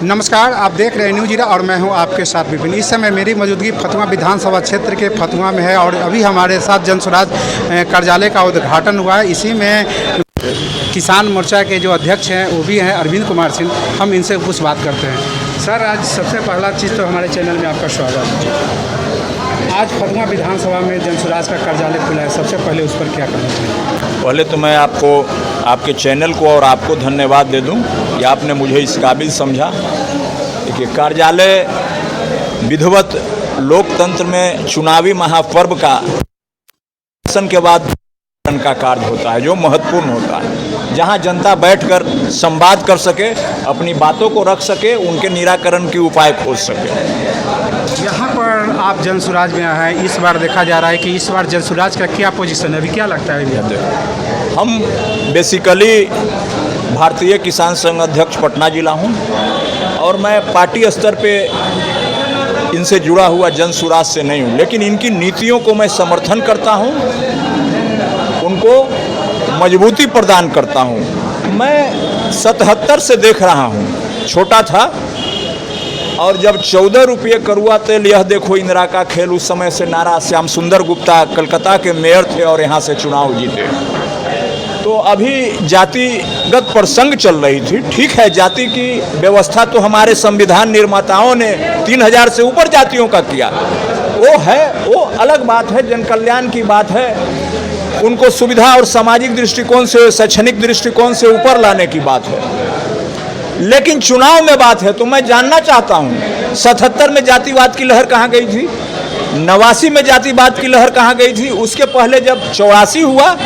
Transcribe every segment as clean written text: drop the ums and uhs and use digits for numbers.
नमस्कार, आप देख रहे हैं न्यूज़ जीरा और मैं हूं आपके साथ विपिन। इस समय मेरी मौजूदगी फतुहा विधानसभा क्षेत्र के फतुहा में है और अभी हमारे साथ जन स्वराज कार्यालय का उद्घाटन हुआ है। इसी में किसान मोर्चा के जो अध्यक्ष हैं वो भी हैं अरविंद कुमार सिंह। हम इनसे कुछ बात करते हैं। सर, आज सबसे पहला चीज़ तो हमारे चैनल में आपका स्वागत है। आज फतुहा विधानसभा में जन स्वराज का कार्यालय खुला है, सबसे पहले उस पर क्या कहना चाहिए? पहले तो मैं आपको, आपके चैनल को और आपको धन्यवाद दे दूं कि आपने मुझे इस काबिल समझा। देखिए, कार्यालय विधिवत लोकतंत्र में चुनावी महापर्व का शासन के बाद का कार्य होता है, जो महत्वपूर्ण होता है, जहां जनता बैठकर संवाद कर सके, अपनी बातों को रख सके, उनके निराकरण के उपाय खोज सके। यहाँ पर आप जन स्वराज में आए हैं, इस बार देखा जा रहा है कि इस बार जन स्वराज का क्या पोजीशन है, अभी क्या लगता है? हम बेसिकली भारतीय किसान संघ अध्यक्ष पटना जिला हूँ और मैं पार्टी स्तर पे इनसे जुड़ा हुआ जन स्वराज से नहीं हूँ, लेकिन इनकी नीतियों को मैं समर्थन करता हूँ, उनको मजबूती प्रदान करता हूँ। मैं 77 से देख रहा हूँ, छोटा था और जब 14 रुपये करुआ तेल यह देखो इंदिरा का खेल, उस समय से नारा श्याम सुंदर गुप्ता कलकत्ता के मेयर थे और यहाँ से चुनाव जीते। तो अभी जातिगत प्रसंग चल रही थी। ठीक है, जाति की व्यवस्था तो हमारे संविधान निर्माताओं ने 3000 से ऊपर जातियों का किया, वो है, वो अलग बात है, जन कल्याण की बात है, उनको सुविधा और सामाजिक दृष्टिकोण से, शैक्षणिक दृष्टिकोण से ऊपर लाने की बात है। लेकिन चुनाव में बात है तो मैं जानना चाहता हूँ, 77 में जातिवाद की लहर कहाँ गई थी, 89 में जातिवाद की लहर कहाँ गई थी, उसके पहले जब 84 हुआ,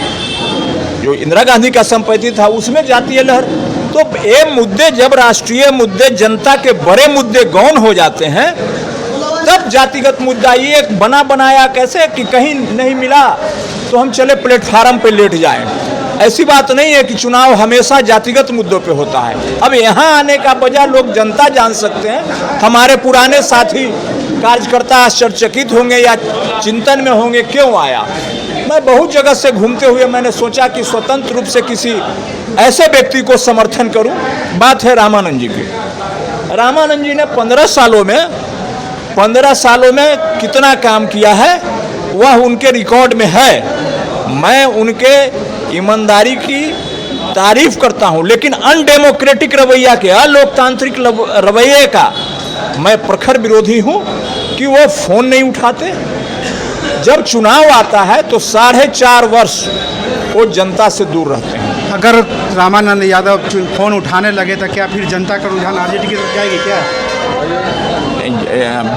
जो इंदिरा गांधी का संपत्ति था, उसमें जातीय लहर। तो ये मुद्दे, जब राष्ट्रीय मुद्दे, जनता के बड़े मुद्दे गौण हो जाते हैं, तब जातिगत मुद्दा ये एक बना बनाया कैसे कि कहीं नहीं मिला तो हम चले प्लेटफार्म पे लेट जाएं। ऐसी बात नहीं है कि चुनाव हमेशा जातिगत मुद्दों पे होता है। अब यहाँ आने का वजह लोग, जनता जान सकते हैं। हमारे पुराने साथी कार्यकर्ता आश्चर्यचकित होंगे या चिंतन में होंगे क्यों आया। मैं बहुत जगह से घूमते हुए मैंने सोचा कि स्वतंत्र रूप से किसी ऐसे व्यक्ति को समर्थन करूं। बात है रामानंद जी की। रामानंद जी ने 15 सालों में कितना काम किया है वह उनके रिकॉर्ड में है। मैं उनके ईमानदारी की तारीफ करता हूं, लेकिन अनडेमोक्रेटिक रवैया के, अलोकतांत्रिक रवैये का मैं प्रखर विरोधी हूं कि वो फोन नहीं उठाते। जब चुनाव आता है तो 4.5 वर्ष वो जनता से दूर रहते हैं। अगर रामानंद यादव फोन उठाने लगे तो क्या फिर जनता का रुझान आरजेडी की तरफ जाएगी क्या?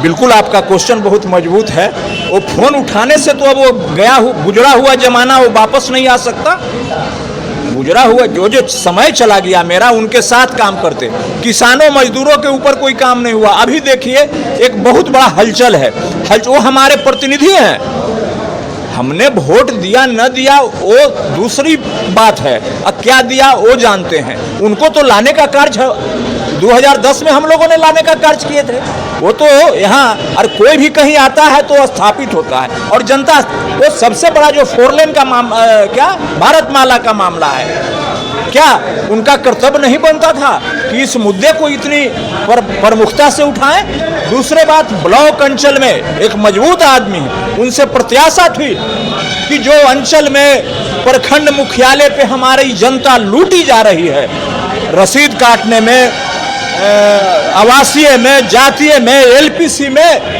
बिल्कुल, आपका क्वेश्चन बहुत मजबूत है। वो फोन उठाने से तो अब वो गुजरा हुआ जमाना वो वापस नहीं आ सकता। गुजरा हुआ जो समय चला गया मेरा, उनके साथ काम करते किसानों मजदूरों के ऊपर कोई काम नहीं हुआ। अभी देखिए, एक बहुत बड़ा हलचल है, वो हमारे प्रतिनिधि हैं। हमने वोट दिया न दिया वो दूसरी बात है, अब क्या दिया वो जानते हैं। उनको तो लाने का कार्य 2010 में हम लोगों ने लाने का कार्य किए थे। वो तो यहाँ, और कोई भी कहीं आता है तो स्थापित होता है। और जनता, वो सबसे बड़ा जो 4 लेन का क्या भारतमाला का मामला है, क्या उनका कर्तव्य नहीं बनता था कि इस मुद्दे को इतनी प्रमुखता से उठाएं? दूसरे बात, ब्लॉक अंचल में एक मजबूत आदमी है, उनसे प्रत्याशा थी कि जो अंचल में प्रखंड मुख्यालय पे हमारी जनता लूटी जा रही है, रसीद काटने में, आवासीय में, जातीय में, एलपीसी में,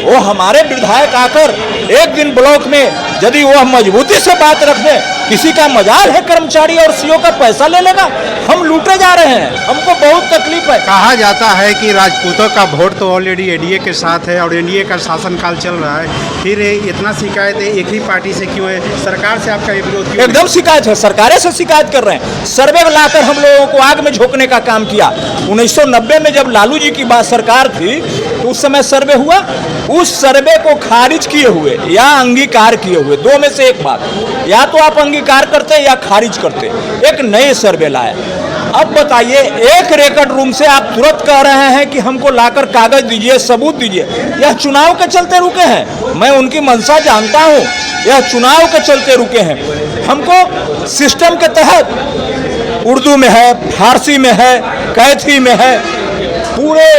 वो हमारे विधायक आकर एक दिन ब्लॉक में यदि वह मजबूती से बात रख दे, किसी का मजाल है कर्मचारी और सीओ का पैसा ले लेगा? हम लूटे जा रहे हैं, हमको बहुत तकलीफ है। कहा जाता है कि राजपूतों का वोट तो ऑलरेडी एनडीए के साथ है और एनडीए का शासनकाल चल रहा है, फिर इतना शिकायत है एक ही पार्टी से क्यों है? सरकार से आपका विरोध क्यों? एकदम शिकायत है, सरकारें से शिकायत कर रहे हैं। सर्वे लाकर हम लोगों को आग में झोंकने का काम किया। 1990 में जब लालू जी की बात सरकार थी तो उस समय सर्वे हुआ, उस सर्वे को खारिज किए हुए या अंगीकार किए हुए, दो में से एक बात, या तो आप अंगीकार करते या खारिज करते, एक नए सर्वे लाया। अब बताइए, एक रिकॉर्ड रूम से आप तुरंत कह रहे हैं कि हमको लाकर कागज दीजिए, सबूत दीजिए। यह चुनाव के चलते रुके हैं, मैं उनकी मंशा जानता हूं, यह चुनाव के चलते रुके हैं। हमको सिस्टम के तहत उर्दू में है, फारसी में है, कैथी में है, पूरे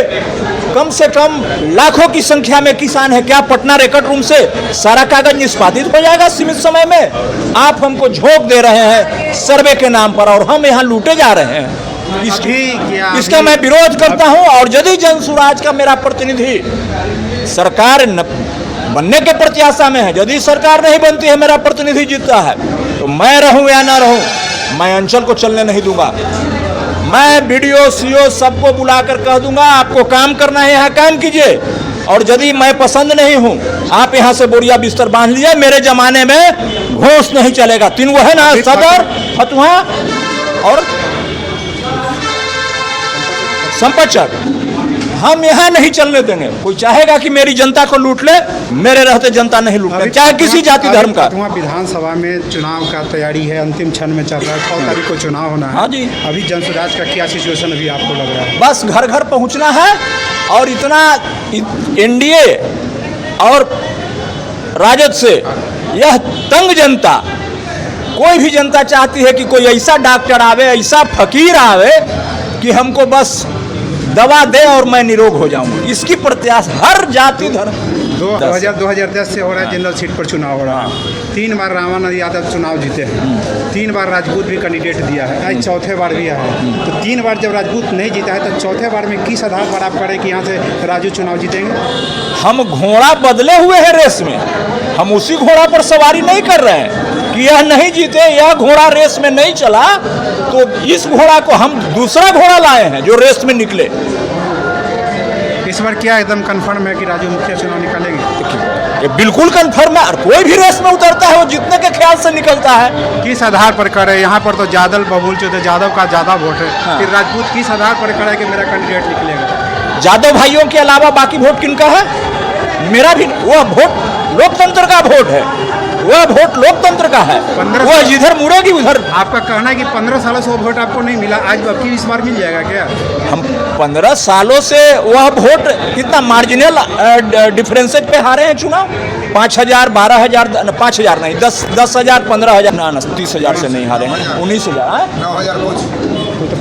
कम से कम लाखों की संख्या में किसान है। क्या पटना रिकॉर्ड रूम से सारा कागज निष्पादित हो जाएगा सीमित समय में? आप हमको झोंक दे रहे हैं सर्वे के नाम पर और हम यहाँ लूटे जा रहे हैं। इसका मैं विरोध करता हूँ। और यदि जनसुराज का मेरा प्रतिनिधि सरकार बनने के प्रत्याशा में है, यदि सरकार नहीं बनती है, मेरा प्रतिनिधि जीतता है, तो मैं रहूं या ना रहूं, मैं अंचल को चलने नहीं दूंगा। मैं बीडीओ सीओ सबको बुलाकर कह दूंगा आपको काम करना है यहाँ काम कीजिए, और यदि मैं पसंद नहीं हूं आप यहाँ से बोरिया बिस्तर बांध लीजिए। मेरे जमाने में घोष नहीं चलेगा। तीन वो है ना, सदर, फतुहा और संपतचक, हम यहाँ नहीं चलने देंगे। कोई चाहेगा कि मेरी जनता को लूट ले, मेरे रहते जनता नहीं लूट ले, चाहे किसी जाति धर्म का। विधानसभा में चुनाव का तैयारी है, अंतिम क्षण में चल रहा है, 6 तारीख को चुनाव होना है। हाँ जी। अभी जनसुराज का क्या सिचुएशन अभी आपको लग रहा है? बस घर घर पहुँचना है, और इतना एनडीए और राजद से यह तंग जनता, कोई भी जनता चाहती है कि कोई ऐसा डॉक्टर आवे, ऐसा फकीर आवे कि हमको बस दवा दे और मैं निरोग हो जाऊं। इसकी प्रत्याशा हर जाति धर्म 2010 से हो रहा है। जनरल सीट पर चुनाव हो रहा है। 3 बार रामानंद यादव चुनाव जीते हैं, 3 बार राजपूत भी कैंडिडेट दिया है, आज चौथे बार भी है। तो 3 बार जब राजपूत नहीं जीता है तो चौथे बार में किस आधार पर आप करें कि यहाँ से राजू चुनाव जीतेंगे? हम घोड़ा बदले हुए हैं रेस में, हम उसी घोड़ा पर सवारी नहीं कर रहे हैं कि यह नहीं जीते, यह घोड़ा रेस में नहीं चला तो इस घोड़ा को हम दूसरा घोड़ा लाए हैं जो रेस में निकले। इस बार क्या एकदम कंफर्म है कि राजू मुखिया चुनाव निकालेंगे? ये बिल्कुल कंफर्म है। और कोई भी रेस में उतरता है वो जीतने के ख्याल से निकलता है। किस आधार पर करे? यहाँ पर तो यादव बबूल चौधरी यादव का ज़्यादा वोट है। हाँ। फिर राजपूत किस आधार पर करे कि मेरा कैंडिडेट निकलेगा? यादव भाइयों के अलावा बाकी वोट किनका है? मेरा भी। वह वोट लोकतंत्र का वोट है, वह वोट लोकतंत्र का है। वह जिधर मुड़ेगी उधर। आपका कहना है कि 15 सालों से वो वोट आपको नहीं मिला, आज आपकी इस बार मिल जाएगा क्या? हम 15 सालों से वह वोट कितना मार्जिनल डिफरेंसेज पे हारे हैं चुनाव। 5,000, 12,000, 5,000 नहीं, 10,000, 15,000, ना 30,000 से नहीं हारे हैं, 19,000, 9,000।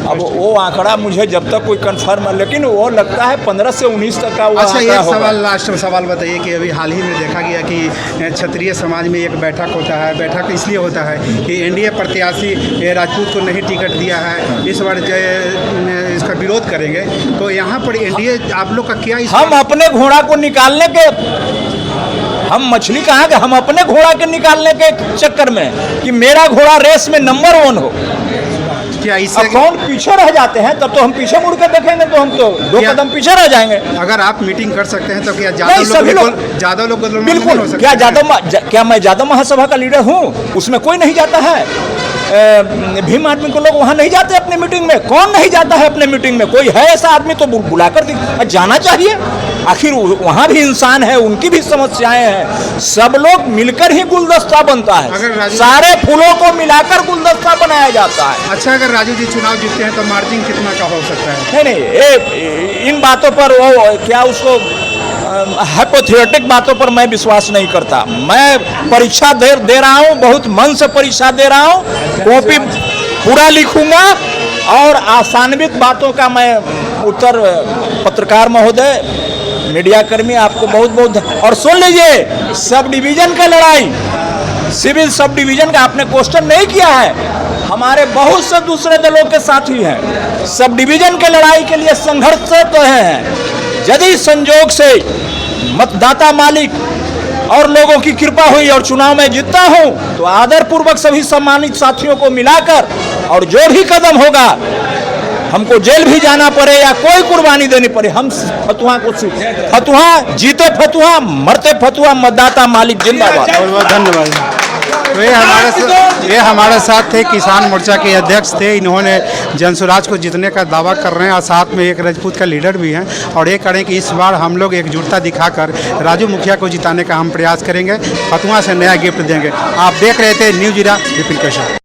अब वो आंकड़ा मुझे जब तक कोई कंफर्म है, लेकिन वो लगता है 15 से 19 तक का वो अच्छा, आंकड़ा एक होगा। सवाल, लास्ट सवाल बताइए कि अभी हाल ही में देखा गया कि क्षत्रिय समाज में एक बैठक होता है। बैठक इसलिए होता है कि एनडीए प्रत्याशी राजपूत को नहीं टिकट दिया है, इस बार इसका विरोध करेंगे। तो यहाँ पर एनडीए आप लोग का क्या? हम अपने घोड़ा को निकालने के, हम मछली कहाँ के, हम अपने घोड़ा के निकालने के चक्कर में कि मेरा घोड़ा रेस में नंबर 1 हो। क्या इससे कौन पीछे रह जाते हैं? तब तो हम पीछे मुड़ के देखेंगे तो हम तो 2 कदम पीछे रह जाएंगे। अगर आप मीटिंग कर सकते हैं तो क्या ज्यादा लोग बिल्कुल। क्या मैं यादव महासभा का लीडर हूँ? उसमें कोई नहीं जाता है। भीम आदमी को लोग वहाँ नहीं जाते अपने मीटिंग में। कौन नहीं जाता है अपने मीटिंग में? कोई है ऐसा आदमी तो बुलाकर जाना चाहिए। आखिर वहाँ भी इंसान है, उनकी भी समस्याएं हैं। सब लोग मिलकर ही गुलदस्ता बनता है, सारे फूलों को मिलाकर गुलदस्ता बनाया जाता है। अच्छा, अगर राजू जी चुनाव जीतते हैं तो मार्जिन कितना का हो सकता है? नहीं, इन बातों पर वो क्या उसको हाइपोथेटिक बातों पर मैं विश्वास नहीं करता। मैं परीक्षा दे रहा हूँ, बहुत मन से परीक्षा दे रहा हूँ, कॉपी पूरा लिखूंगा और आसान्वित बातों का मैं उत्तर। पत्रकार महोदय, मीडिया कर्मी, आपको बहुत बहुत। और सुन लीजिए, सब डिवीजन का लड़ाई, सिविल सब डिवीजन का आपने क्वेश्चन नहीं किया है, हमारे बहुत से दूसरे दलों के साथी हैं, सब डिवीजन के लड़ाई के लिए संघर्षरत हैं। यदि संजोग से मतदाता मालिक और लोगों की कृपा हुई और चुनाव में जीतता हूं तो आदरपूर्वक सभी सम्मानित साथियों को मिलाकर, और जो भी कदम होगा, हमको जेल भी जाना पड़े या कोई कुर्बानी देनी पड़े, हम फतुहा को फतुहा, जीते फतुहा, मरते फतुहा, मतदाता मालिक जिंदाबाद। बहुत बहुत धन्यवाद। तो ये हमारे साथ थे किसान मोर्चा के अध्यक्ष थे। इन्होंने जनसुराज को जीतने का दावा कर रहे हैं और साथ में एक राजपूत का लीडर भी हैं, और ये करें कि इस बार हम लोग एकजुटता दिखाकर राजू मुखिया को जिताने का हम प्रयास करेंगे, फतुहा से नया गिफ्ट देंगे। आप देख रहे थे न्यूज़ इरा, विपिन कश्यप।